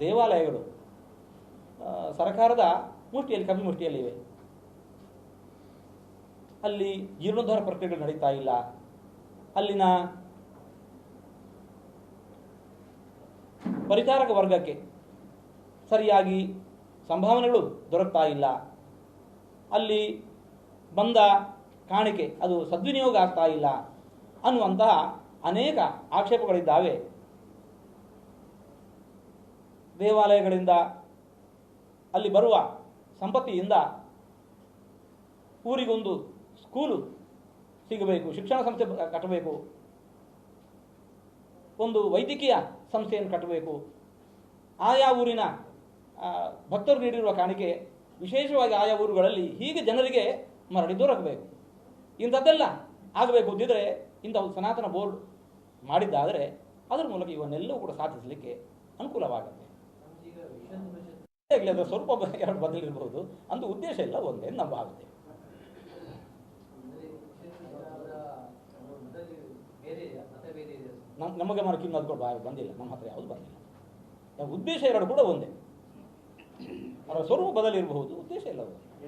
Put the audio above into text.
ದೇವಾಲಯಗಳು ಸರ್ಕಾರದ ಮುಷ್ಟಿಯಲ್ಲಿ, ಕಮ್ಮಿ ಮುಷ್ಟಿಯಲ್ಲಿವೆ. ಅಲ್ಲಿ ಜೀರ್ಣೋದ್ಧಾರ ಪ್ರಕ್ರಿಯೆಗಳು ನಡೀತಾ ಇಲ್ಲ. ಅಲ್ಲಿನ ಪರಿಚಾರಕ ವರ್ಗಕ್ಕೆ ಸರಿಯಾಗಿ ಸಂಭಾವನೆಗಳು ದೊರಕ್ತಾ ಇಲ್ಲ. ಅಲ್ಲಿ ಬಂದ ಕಾಣಿಕೆ ಅದು ಸದ್ವಿನಿಯೋಗ ಆಗ್ತಾ ಇಲ್ಲ ಅನ್ನುವಂತಹ ಅನೇಕ ಆಕ್ಷೇಪಗಳಿದ್ದಾವೆ. ದೇವಾಲಯಗಳಿಂದ ಅಲ್ಲಿ ಬರುವ ಸಂಪತ್ತಿಯಿಂದ ಊರಿಗೊಂದು ಸ್ಕೂಲು ಸಿಗಬೇಕು, ಶಿಕ್ಷಣ ಸಂಸ್ಥೆ ಕಟ್ಟಬೇಕು, ಒಂದು ವೈದ್ಯಕೀಯ ಸಂಸ್ಥೆಯನ್ನು ಕಟ್ಟಬೇಕು, ಆಯಾ ಊರಿನ ಭಕ್ತರು ನೀಡಿರುವ ಕಾಣಿಕೆ ವಿಶೇಷವಾಗಿ ಆಯಾ ಊರುಗಳಲ್ಲಿ ಹೀಗೆ ಜನರಿಗೆ ಮರಳಿ ದೊರಕಬೇಕು. ಇಂಥದ್ದೆಲ್ಲ ಆಗಬೇಕು ಅಂತಿದ್ರೆ ಇಂಥ ಸನಾತನ ಬೋರ್ಡ್ ಮಾಡಿದ್ದಾದರೆ ಅದರ ಮೂಲಕ ಇವನ್ನೆಲ್ಲವೂ ಕೂಡ ಸಾಧಿಸಲಿಕ್ಕೆ ಅನುಕೂಲವಾಗುತ್ತೆ. ಅದರ ಸ್ವಲ್ಪ ಎರಡು ಬದಲಿರಬಹುದು, ಅಂತ ಉದ್ದೇಶ ಇಲ್ಲ ಒಂದೇ ನಂಬಾಗುತ್ತೆ. ನಮ್ಮ ಗಮನಕ್ಕೆ ಇನ್ನೂ ಅದು ಬಂದಿಲ್ಲ, ನಮ್ಮ ಹತ್ರ ಯಾವುದು ಬಂದಿಲ್ಲ. ಉದ್ದೇಶ ಎರಡು ಕೂಡ ಒಂದೇ, ಅವರ ಸ್ವರೂಪ ಬದಲಿರಬಹುದು, ಉದ್ದೇಶ ಇಲ್ಲ.